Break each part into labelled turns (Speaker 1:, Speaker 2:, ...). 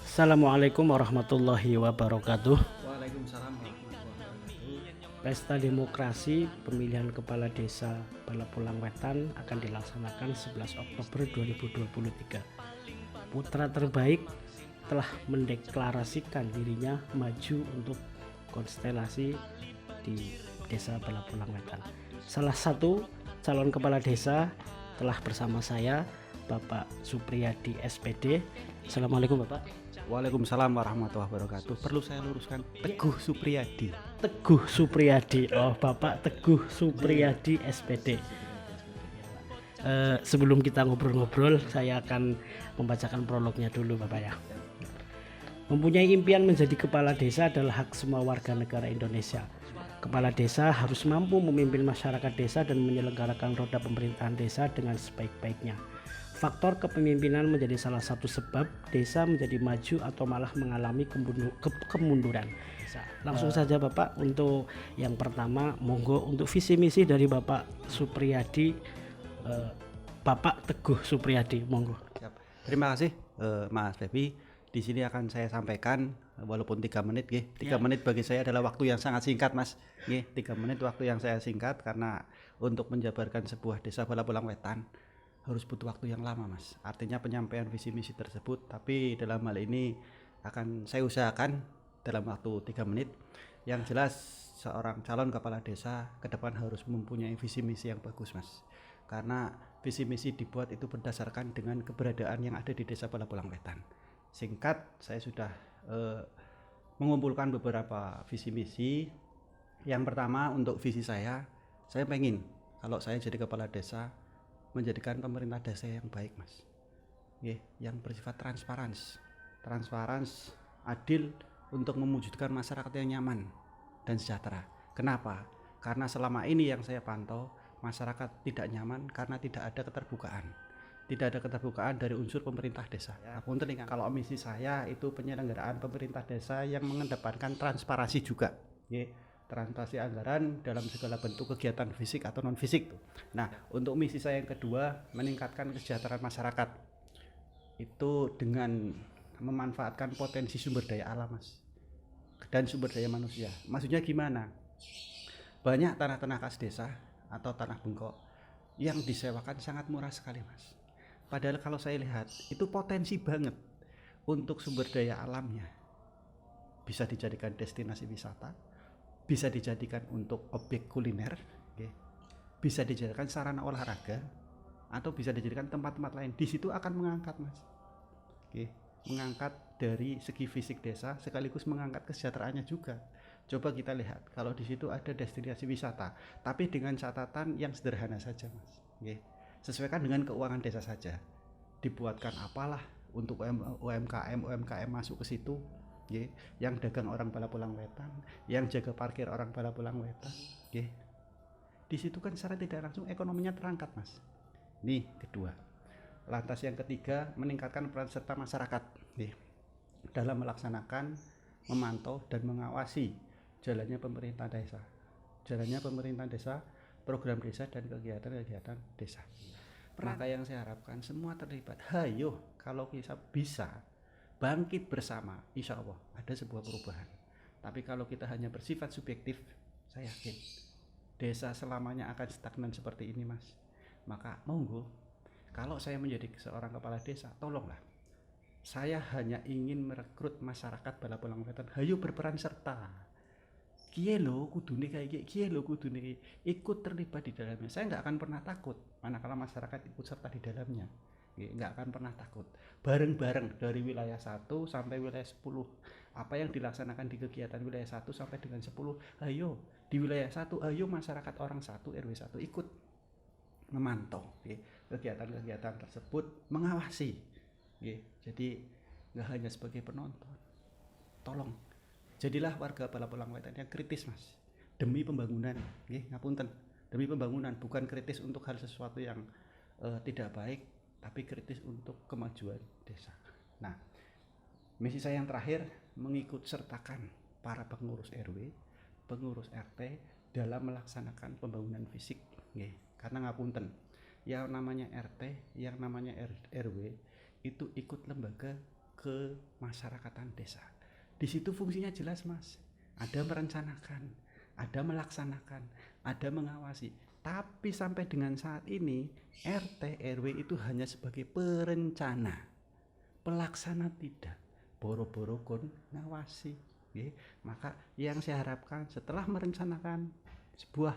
Speaker 1: Assalamualaikum warahmatullahi wabarakatuh.
Speaker 2: Waalaikumsalam warahmatullahi wabarakatuh.
Speaker 1: Pesta demokrasi pemilihan kepala desa Balapulang Wetan akan dilaksanakan 11 Oktober 2023. Putra terbaik telah mendeklarasikan dirinya maju untuk konstelasi di desa Balapulang Wetan. Salah satu calon kepala desa telah bersama saya, Bapak Supriyadi SPD. Assalamualaikum Bapak.
Speaker 2: Waalaikumsalam warahmatullahi wabarakatuh. Perlu saya luruskan, Teguh Supriyadi.
Speaker 1: Teguh Supriyadi. Oh, Bapak Teguh Supriyadi SPD. Sebelum kita ngobrol-ngobrol, saya akan membacakan prolognya dulu Bapak ya. Mempunyai impian menjadi kepala desa adalah hak semua warga negara Indonesia. Kepala desa harus mampu memimpin masyarakat desa dan menyelenggarakan roda pemerintahan desa dengan sebaik-baiknya. Faktor kepemimpinan menjadi salah satu sebab desa menjadi maju atau malah mengalami kemunduran. Langsung saja Bapak, untuk yang pertama monggo untuk visi misi dari Bapak Supriyadi, Bapak Teguh Supriyadi, monggo.
Speaker 2: Siap. Terima kasih Mas Febi. Di sini akan saya sampaikan walaupun 3 menit nggih. 3 menit bagi saya adalah waktu yang sangat singkat Mas. Nggih, 3 menit waktu yang saya singkat karena untuk menjabarkan sebuah desa Balapulang Wetan harus butuh waktu yang lama Mas. Artinya penyampaian visi misi tersebut, tapi dalam hal ini akan saya usahakan dalam waktu 3 menit. Yang jelas seorang calon kepala desa ke depan harus mempunyai visi misi yang bagus Mas. Karena visi misi dibuat itu berdasarkan dengan keberadaan yang ada di desa Balapulang Wetan. Singkat, saya sudah mengumpulkan beberapa visi misi. Yang pertama, untuk visi saya pengen kalau saya jadi kepala desa menjadikan pemerintah desa yang baik Mas, yang bersifat transparans, adil, untuk mewujudkan masyarakat yang nyaman dan sejahtera. Kenapa? Karena selama ini yang saya pantau, masyarakat tidak nyaman karena tidak ada keterbukaan dari unsur pemerintah desa. Kalau misi saya itu penyelenggaraan pemerintah desa yang mengedepankan transparansi juga, transparansi anggaran dalam segala bentuk kegiatan fisik atau non fisik. Nah, untuk misi saya yang kedua, meningkatkan kesejahteraan masyarakat itu dengan memanfaatkan potensi sumber daya alam Mas dan sumber daya manusia. Maksudnya gimana? Banyak tanah-tanah kas desa atau tanah bengkok yang disewakan sangat murah sekali Mas. Padahal kalau saya lihat itu potensi banget untuk sumber daya alamnya, bisa dijadikan destinasi wisata, bisa dijadikan untuk objek kuliner, bisa dijadikan sarana olahraga, atau bisa dijadikan tempat-tempat lain. Di situ akan mengangkat Mas, mengangkat dari segi fisik desa sekaligus mengangkat kesejahteraannya juga. Coba kita lihat, kalau di situ ada destinasi wisata, tapi dengan catatan yang sederhana saja Mas, sesuaikan dengan keuangan desa saja. Dibuatkan apalah untuk UMKM masuk ke situ, yang dagang orang Balapulang Wetan, yang jaga parkir orang Balapulang Wetan, di situ kan secara tidak langsung ekonominya terangkat Mas. Nih kedua. Lantas yang ketiga, meningkatkan peran serta masyarakat dalam melaksanakan, memantau dan mengawasi jalannya pemerintahan desa, program desa dan kegiatan-kegiatan desa. Maka yang saya harapkan semua terlibat. Hayo, kalau kita bisa bangkit bersama, insya Allah ada sebuah perubahan. Tapi kalau kita hanya bersifat subjektif, saya yakin desa selamanya akan stagnan seperti ini Mas. Maka monggo, kalau saya menjadi seorang kepala desa, tolonglah, saya hanya ingin merekrut masyarakat Balapulang Wetan, hayo berperan serta. Kie lo kudune kayak kie lo kudune ikut terlibat di dalamnya. Saya nggak akan pernah takut manakala masyarakat ikut serta di dalamnya. Nggak akan pernah takut. Bareng-bareng dari wilayah 1 sampai wilayah 10. Apa yang dilaksanakan di kegiatan wilayah 1 sampai dengan 10, ayo di wilayah 1, ayo masyarakat orang 1 RW 1 ikut memantau kegiatan-kegiatan tersebut, mengawasi. Jadi nggak hanya sebagai penonton. Tolong jadilah warga Balapulang Wetan yang kritis Mas, demi pembangunan, ngapunten, demi pembangunan, bukan kritis untuk hal sesuatu yang tidak baik, tapi kritis untuk kemajuan desa. Nah, misi saya yang terakhir, mengikut sertakan para pengurus RW, pengurus RT dalam melaksanakan pembangunan fisik, karena ngapunten, yang namanya RT, yang namanya RW itu ikut lembaga kemasyarakatan desa. Di situ fungsinya jelas Mas. Ada merencanakan, ada melaksanakan, ada mengawasi. Tapi sampai dengan saat ini RT RW itu hanya sebagai perencana, pelaksana tidak. Boro-boro kon ngawasi. Maka yang saya harapkan setelah merencanakan sebuah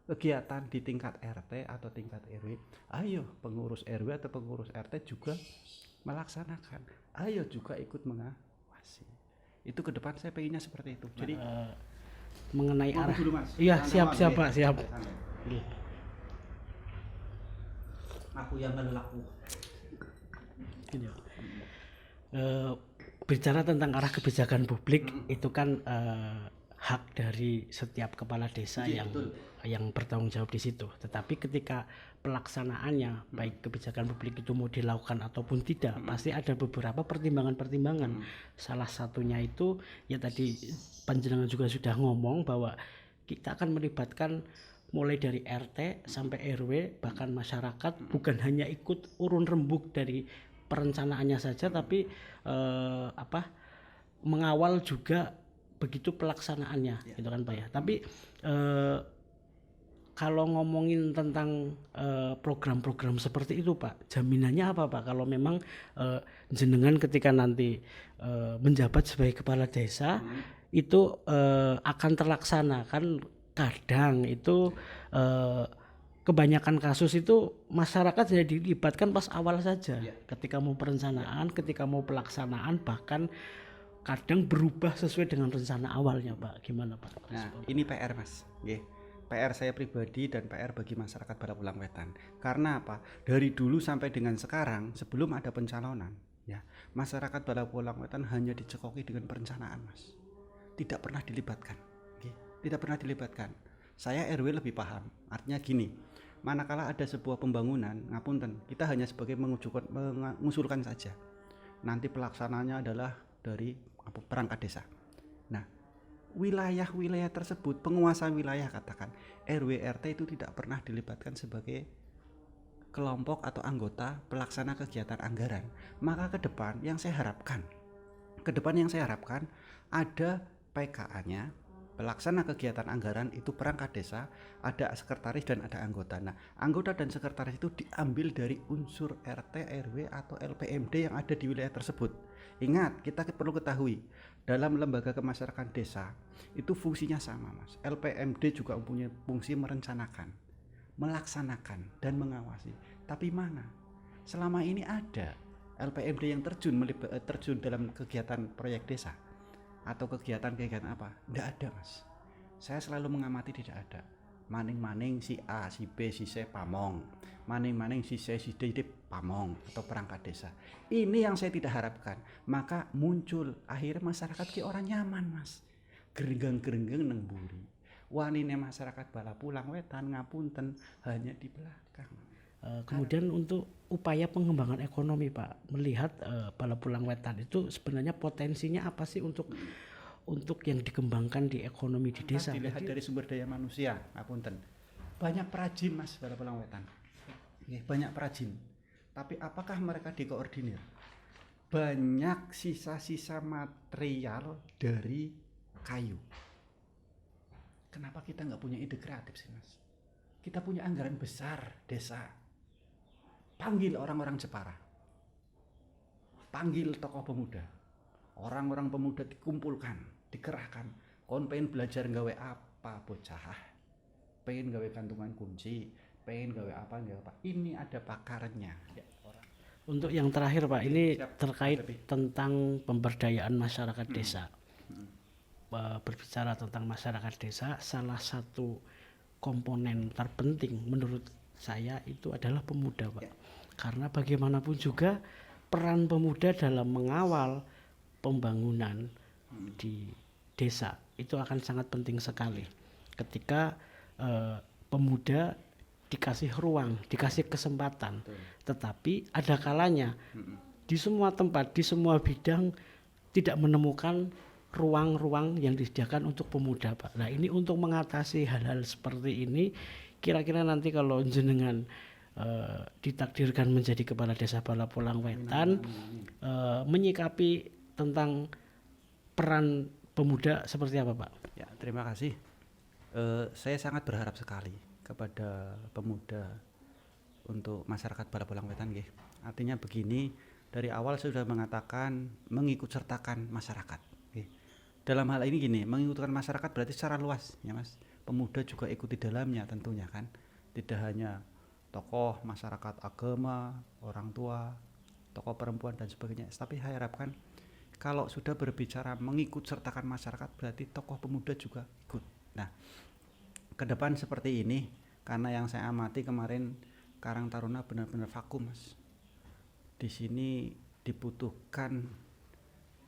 Speaker 2: kegiatan di tingkat RT atau tingkat RW, ayo pengurus RW atau pengurus RT juga melaksanakan, ayo juga ikut mengawasi. Itu ke depan saya pengennya seperti itu. Jadi
Speaker 1: mengenai
Speaker 2: Ngomong
Speaker 1: arah
Speaker 2: dulu, Mas.
Speaker 1: iya
Speaker 2: Santai,
Speaker 1: siap
Speaker 2: Mas.
Speaker 1: Pak, siap.
Speaker 2: Santai. Aku yang ngelaku.
Speaker 1: Gitu. Bicara tentang arah kebijakan publik itu kan hak dari setiap kepala desa
Speaker 2: Iya,
Speaker 1: yang bertanggung jawab di situ. Tetapi ketika pelaksanaannya baik kebijakan publik itu mau dilakukan ataupun tidak, pasti ada beberapa pertimbangan-pertimbangan. Salah satunya itu ya tadi panjenengan juga sudah ngomong bahwa kita akan melibatkan mulai dari RT sampai RW bahkan masyarakat, bukan hanya ikut urun rembuk dari perencanaannya saja, tapi mengawal juga begitu pelaksanaannya, gitu kan Pak ya. Tapi kalau ngomongin tentang program-program seperti itu Pak, jaminannya apa Pak kalau memang jenengan ketika nanti menjabat sebagai kepala desa itu akan terlaksana? Kan kadang itu kebanyakan kasus itu masyarakat hanya dilibatkan pas awal saja, ketika mau perencanaan, ketika mau pelaksanaan, bahkan kadang berubah sesuai dengan rencana awalnya Pak. Gimana Pak?
Speaker 2: Nah, ini PR Mas. PR saya pribadi dan PR bagi masyarakat Balapulang Wetan. Karena apa? Dari dulu sampai dengan sekarang, sebelum ada pencalonan, ya, masyarakat Balapulang Wetan hanya dicekoki dengan perencanaan, Mas. Tidak pernah dilibatkan. Tidak pernah dilibatkan. Saya RW lebih paham. Artinya gini, manakala ada sebuah pembangunan, ngapunten, kita hanya sebagai mengusulkan saja. Nanti pelaksananya adalah dari perangkat desa. Nah, wilayah-wilayah tersebut, penguasa wilayah katakan RW RT itu tidak pernah dilibatkan sebagai kelompok atau anggota pelaksana kegiatan anggaran. Maka ke depan yang saya harapkan ada PKA-nya, pelaksana kegiatan anggaran itu perangkat desa, ada sekretaris dan ada anggota. Nah, anggota dan sekretaris itu diambil dari unsur RT, RW atau LPMD yang ada di wilayah tersebut. Ingat, kita perlu ketahui, dalam lembaga kemasyarakatan desa itu fungsinya sama Mas. LPMD juga mempunyai fungsi merencanakan, melaksanakan dan mengawasi. Tapi mana? Selama ini ada LPMD yang terjun dalam kegiatan proyek desa atau kegiatan apa? Tidak ada Mas. Saya selalu mengamati tidak ada. Maning-maning si A, si B, si C pamong. Maning-maning si C, si D pamong atau perangkat desa. Ini yang saya tidak harapkan. Maka muncul akhirnya masyarakat ki orang nyaman Mas. Gerenggang-gerenggang neng buri. Wanine masyarakat Balapulang Wetan ngapunten hanya di belakang.
Speaker 1: Kemudian untuk upaya pengembangan ekonomi Pak, melihat Balapulang Wetan itu sebenarnya potensinya apa sih untuk yang dikembangkan di ekonomi di desa?
Speaker 2: Dilihat dari sumber daya manusia, ngapunten. Banyak perajin Mas Balapulang Wetan. Banyak perajin. Tapi apakah mereka dikoordinir? Banyak sisa-sisa material dari kayu. Kenapa kita nggak punya ide kreatif sih Mas? Kita punya anggaran besar desa. Panggil orang-orang Jepara. Panggil tokoh pemuda. Orang-orang pemuda dikumpulkan, dikerahkan. Kon pengen belajar gawe apa bocah? Pengen gawe kantungan kunci, pengen gawe apa? Ini ada pakarnya.
Speaker 1: Untuk yang terakhir Pak, ini terkait tentang pemberdayaan masyarakat desa. Berbicara tentang masyarakat desa, salah satu komponen terpenting menurut saya itu adalah pemuda Pak. Karena bagaimanapun juga peran pemuda dalam mengawal pembangunan di desa itu akan sangat penting sekali. Ketika pemuda dikasih ruang, dikasih kesempatan. Tetapi ada kalanya di semua tempat, di semua bidang tidak menemukan ruang-ruang yang disediakan untuk pemuda Pak. Nah ini untuk mengatasi hal-hal seperti ini, kira-kira nanti kalau jenengan ditakdirkan menjadi kepala desa Balapulang Wetan, menyikapi tentang peran pemuda seperti apa, Pak?
Speaker 2: Ya, terima kasih. Saya sangat berharap sekali kepada pemuda untuk masyarakat Balapulang Wetan, nggih. Artinya begini, dari awal saya sudah mengatakan mengikut sertakan masyarakat. Nggih. Dalam hal ini gini, mengikutkan masyarakat berarti secara luas, ya Mas. Pemuda juga ikut di dalamnya tentunya kan. Tidak hanya tokoh masyarakat agama, orang tua, tokoh perempuan dan sebagainya. Tapi saya harapkan kalau sudah berbicara mengikut sertakan masyarakat berarti tokoh pemuda juga ikut. Nah, ke depan seperti ini karena yang saya amati kemarin Karang Taruna benar-benar vakum, Mas. Di sini dibutuhkan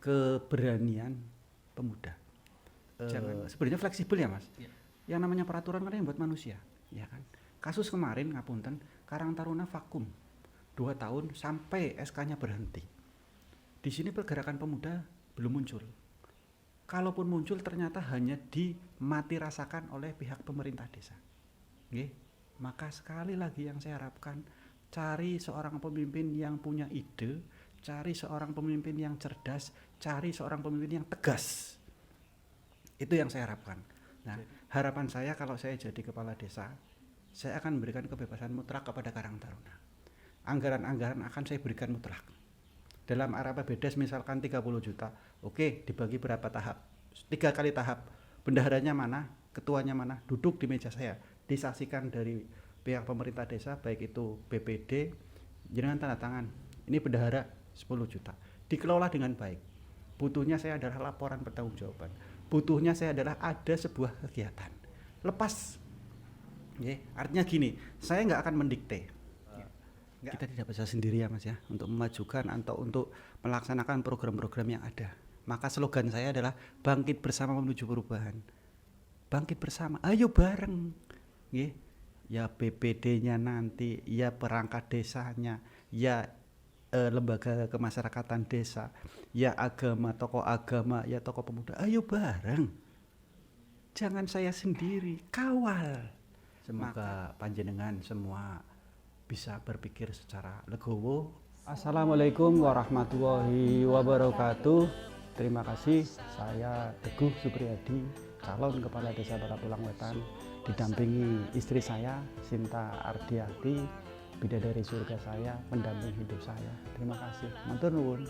Speaker 2: keberanian pemuda. Sebenarnya fleksibel ya, Mas. Ya. Yang namanya peraturan kan yang buat manusia, ya kan. Kasus kemarin ngapunten Karang Taruna vakum 2 tahun sampai SK-nya berhenti. Di sini pergerakan pemuda belum muncul. Kalaupun muncul ternyata hanya dimati rasakan oleh pihak pemerintah desa. Nggih. Maka sekali lagi yang saya harapkan cari seorang pemimpin yang punya ide, cari seorang pemimpin yang cerdas, cari seorang pemimpin yang tegas. Itu yang saya harapkan. Nah, harapan saya kalau saya jadi kepala desa, saya akan memberikan kebebasan mutlak kepada Karang Taruna. Anggaran-anggaran akan saya berikan mutlak. Dalam RAPBDes misalkan 30 juta, oke, dibagi berapa tahap? 3 kali tahap. Bendaharanya mana, ketuanya mana, duduk di meja saya, disaksikan dari pihak pemerintah desa, baik itu BPD, jangan tanda tangan, ini bendahara 10 juta, dikelola dengan baik. Butuhnya saya adalah laporan pertanggungjawaban, butuhnya saya adalah ada sebuah kegiatan. Lepas, artinya gini, saya nggak akan mendikte. Kita tidak bisa sendiri ya Mas ya untuk memajukan atau untuk melaksanakan program-program yang ada. Maka slogan saya adalah bangkit bersama menuju perubahan. Bangkit bersama, ayo bareng. Ya BPD-nya nanti, ya perangkat desanya, ya lembaga kemasyarakatan desa, ya agama, ya tokoh pemuda, ayo bareng. Jangan saya sendiri, kawal. Semoga panjenengan semua bisa berpikir secara legowo. Assalamualaikum warahmatullahi wabarakatuh. Terima kasih, saya Teguh Supriyadi, calon kepala desa Balapulang Wetan, didampingi istri saya Sinta Ardiati, bidadari surga saya, pendamping hidup saya. Terima kasih. Matur nuwun.